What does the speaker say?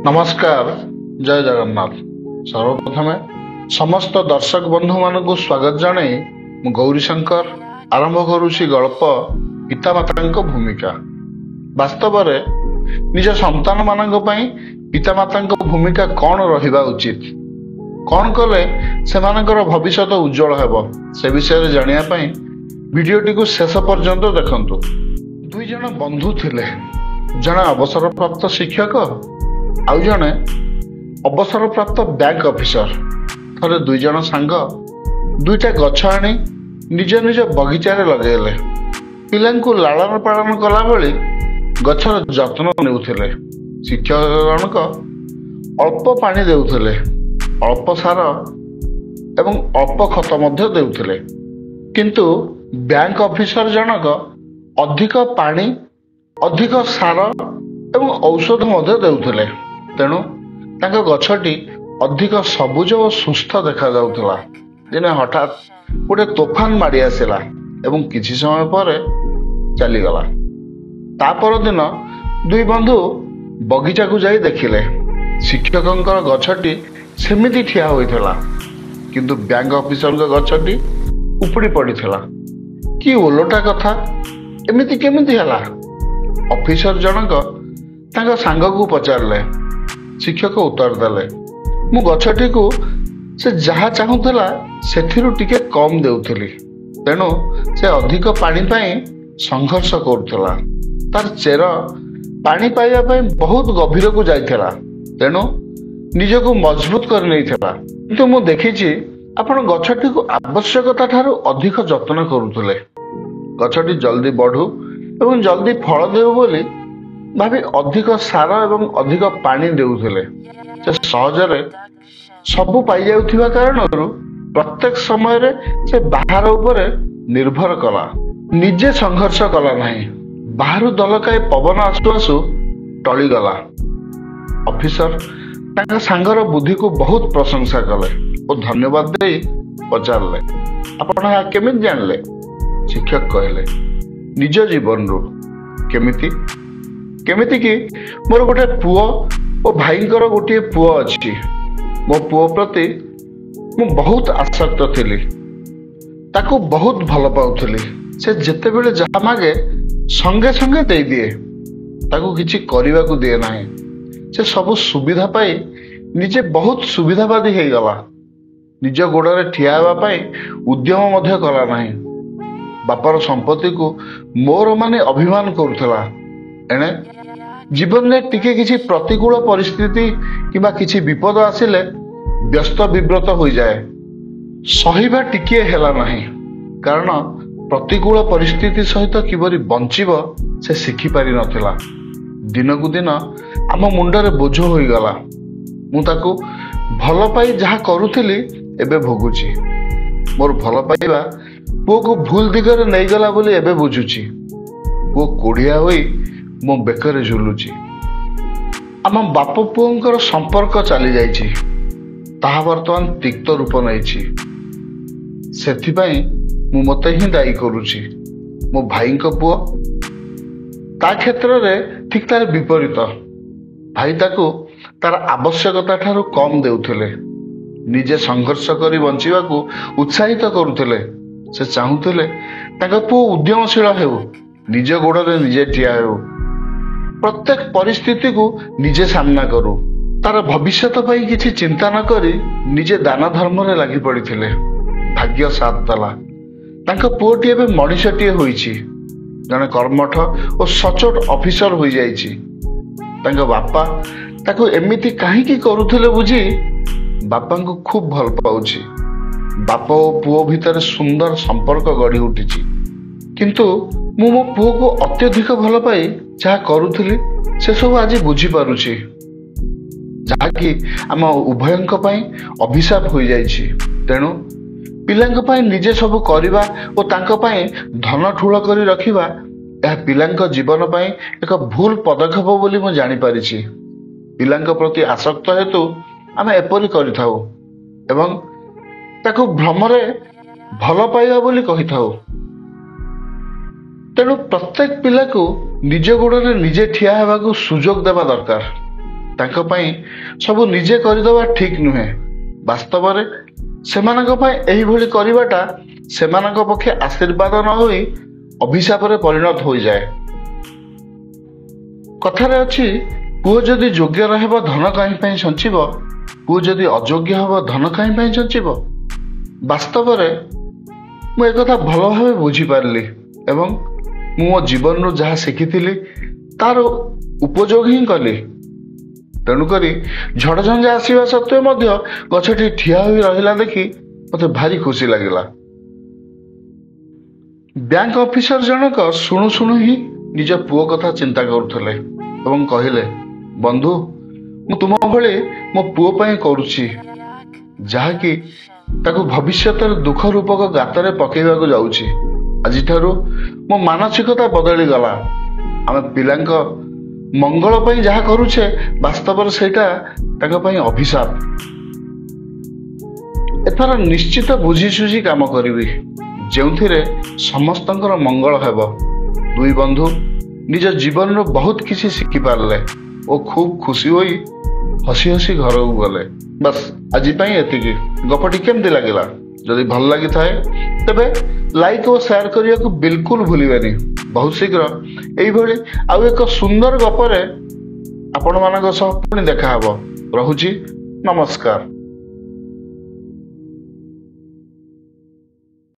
नमस्कार जय जगन्नाथ। सर्वप्रथमे समस्त दर्शक बंधु मानक स्वागत जन मु गौरीशंकर आरंभ करुछि गल्प पितामाता भूमिका। वास्तव में निज संतान मान पितामाता भूमिका कौन रहिबा उचित, कौन कले से भविष्य उज्जवल हेब से विषय जानिया भिडियोटी को शेष पर्यंत देखंतु। दुई जन बंधु थिले, जने अवसर प्राप्त शिक्षक आउ जने अवसर प्राप्त बैंक ऑफिसर। थरे दुई जन सांग दुईटा गछ आनी निज निज बगीचारे लगेले। पिलांकु लालन पालन कला बेली गछर जत्न नेउथिले। शिक्षक जनक अल्प पानी देउथिले, अल्प सार एवं अल्प खत मध्य देउथिले। किंतु बैंक ऑफिसर जनक अधिक पानी, अधिक सार एवं औषध मध्य देउथिले। तेणु तांका गछटी अधिक सबुज और सुस्थ देखा जाउथला। दिने हठात गोटे तोफान माड़ी आसिला एवं किछि समय पर चलीगला। तापर दिन दुई बंधु बगीचा को जाई देखिले शिक्षकंकर गछटी सेमिति ठिया होइथला, किंतु बैंक ऑफिसर गछटी उपड़ी पड़िथला। कि ओलोटा कथा, एमिति केमिति हला? ऑफिसर जनक तांका सांग को पचारले। शिक्षक उत्तर देले, मु गछटी को से जहा चाहूला सेथिरु टिके कम देउथली, तेणु से अधिक पानी पाई संघर्ष करुथला। तार चेर पानी पाइबा पई बहुत गभीर को जाइथला, तेणु निजको मजबूत कर नैथला। किंतु मु देखिछि आपण गछटी को आवश्यकता ठारू अधिक जत्न करुथले। गछटी जल्दी बढ़ू एवं जल्दी फल देउ बोली भाभी अधिक सार एवं अधिक पानी देउथले। से सहजरे सबु पाई जाउथिबा कारणरु प्रत्येक समय रे से बाहर उपरे निर्भर कला, निजे संघर्ष कला नहीं। बाहर दलकाय पवन आसु आसु टली गला। ऑफिसर तांका सांगर बुद्धि को बहुत प्रशंसा कले और धन्यवाद दे पचारले, आपण आ केमिति जानले? शिक्षक कहले, निज जीवन रू। केमिति केमिति कि मोर गोटे पुओ और भाईंकर गोटे पुओ अछि। मो पुओ प्रति मु बहुत आसक्त थिली, ताको बहुत भल पाउथली। से जेते बेले जहा मागे संगे संगे दे दिए, ताको किछि करिबा को दिए नाही। से सब सुविधा पाई निजे बहुत सुविधावादी हे गला। निज गोड़े ठिया हेबा पई उद्यम मध्य कला नाही। बापर संपत्ति को मोर माने अभिमान करुथला। एणे जीवन में टिके किछि प्रतिकूल परिस्थिति किबा किछि विपद आसिले व्यस्त विव्रत हो जाए। सहिबा टिके हेला नाही, कारण प्रतिकूल परिस्थिति सहित किबरी बंचिब से शिखि पारि नथिला। दिन को दिन आम मुंडरे बोझ होई गला। मु ताको भल पाई जहा करूथिली एबे भोगुची। मोर भल पाइबा पुओ को भूल दिगरे नहीं गला बोली एबे बुझुची। पुओ कोड़िया होई मो बेकरे झुलुची। आम बाप पुओंकर संपर्क चली जाइछि, ताहा वर्तमान तिक्त रूप नैछि। सेथिपाई मु मते ही दायी करूछि। मो भाईंको पुओ ता क्षेत्र रे ठीक तार विपरीत। भाई ताको तार आवश्यकता ठारू कम देउथिले, निजे संघर्ष करी बंचिबा को उत्साहित करुथिले। से चाहूथिले तांका पुओ उद्यमशील हेउ, निज गोड़े निजे ठिया हेउ, प्रत्येक परिस्थिति को निजे सामना करू। तार भविष्यत पाई किछि चिंता न करी निजे दान धर्म रे लागि पड़िथिले। भाग्य साथ दला, तांका पुओटी एबे मणिषटिए होईछि, जने कर्मठ और सचोट ऑफिसर होई जाईछि। तांका बापा ताको एमिति काहेकि करूथिले बुझी बापा को खूब भल पाउछि। बाप और पुओ भितर सुंदर संपर्क गढ़ी उठिछि। किंतु मु मो पुओ को अत्यधिक भल पाई जहा करूथिली से सब आज बुझी पारुछि, जाकि आम उभयंक पई अभिशाप होई जाईछि। तेणु पिलांक पई निजे सब करिबा और तांक पई धन ठूल करी रखिबा यह पिलांक जीवन पई एक भूल पदक्षेप बोली मु जानि पारिछि। पिलांक प्रति आसक्त हेतु आमे एपरि करिथाउ एवं ताको भ्रमरे भल पाइबा बोली कहिथाउ। तेणु प्रत्येक पिला को निज गोड़े निजे ठिया हेबाकू सुजोग देवा दरकार। ତାଙ୍କ ପାଇଁ ସବୁ ନିଜେ କରିଦେବା ଠିକ୍ ନୁହେଁ। ବାସ୍ତବରେ ସେମାନଙ୍କ ପାଇଁ ଏହିଭଳି କରିବାଟା ସେମାନଙ୍କ ପକ୍ଷେ ଆଶୀର୍ବାଦ ନ ହୋଇ ଅଭିଶାପରେ ପରିଣତ ହୋଇଯାଏ। କଥାରେ ଅଛି, ପୁଅ ଯଦି ଯୋଗ୍ୟ ରହିବ ଧନ କାହିଁ ପାଇଁ ସଞ୍ଚିବ, ପୁଅ ଯଦି ଅଯୋଗ୍ୟ ହେବ ଧନ କାହିଁ ପାଇଁ ସଞ୍ଚିବ। ବାସ୍ତବରେ ମୁଁ ଏକଥା ଭଲ ଭାବେ ବୁଝିପାରିଲି ଏବଂ ମୁଁ ମୋ ଜୀବନରୁ ଯାହା ଶିଖିଥିଲି ତାର ଉପଯୋଗ ହିଁ କଲି। ତେଣୁକରି ଝଡ଼ଝଞ୍ଜା ଆସିବା ସତ୍ତ୍ୱେ ମଧ୍ୟ ଗଛଟି ଠିଆ ହୋଇ ରହିଲା ଦେଖି ମୋତେ ଭାରି ଖୁସି ଲାଗିଲା। ବ୍ୟାଙ୍କ ଅଫିସର ଜଣକ ଶୁଣୁ ଶୁଣୁ ହିଁ ନିଜ ପୁଅ କଥା ଚିନ୍ତା କରୁଥିଲେ ଏବଂ କହିଲେ, ବନ୍ଧୁ, ମୁଁ ତୁମ ଭଳି ମୋ ପୁଅ ପାଇଁ କରୁଛି, ଯାହାକି ତାକୁ ଭବିଷ୍ୟତରେ ଦୁଃଖ ରୂପକ ଗାତରେ ପକାଇବାକୁ ଯାଉଛି। ଆଜିଠାରୁ ମୋ ମାନସିକତା ବଦଳିଗଲା। ଆମେ ପିଲାଙ୍କ ମଙ୍ଗଳ ପାଇଁ ଯାହା କରୁଛେ ବାସ୍ତବରେ ସେଇଟା ତାଙ୍କ ପାଇଁ ଅଭିଶାପ। ଏଥର ନିଶ୍ଚିତ ବୁଝିସୁଝି କାମ କରିବି, ଯେଉଁଥିରେ ସମସ୍ତଙ୍କର ମଙ୍ଗଳ ହେବ। ଦୁଇ ବନ୍ଧୁ ନିଜ ଜୀବନରୁ ବହୁତ କିଛି ଶିଖିପାରିଲେ ଓ ଖୁବ୍ ଖୁସି ହୋଇ ହସି ହସି ଘରକୁ ଗଲେ। ବାସ୍, ଆଜି ପାଇଁ ଏତିକି। ଗପଟି କେମିତି ଲାଗିଲା? ଯଦି ଭଲ ଲାଗିଥାଏ ତେବେ ଲାଇକ୍ ଓ ସେୟାର କରିବାକୁ ବିଲକୁଲ ଭୁଲିବେନି। ବହୁତ ଶୀଘ୍ର ଏଇଭଳି ଆଉ ଏକ ସୁନ୍ଦର ଗପରେ ଆପଣମାନଙ୍କ ସହ ପୁଣି ଦେଖାହେବ। ରହୁଛି, ନମସ୍କାର।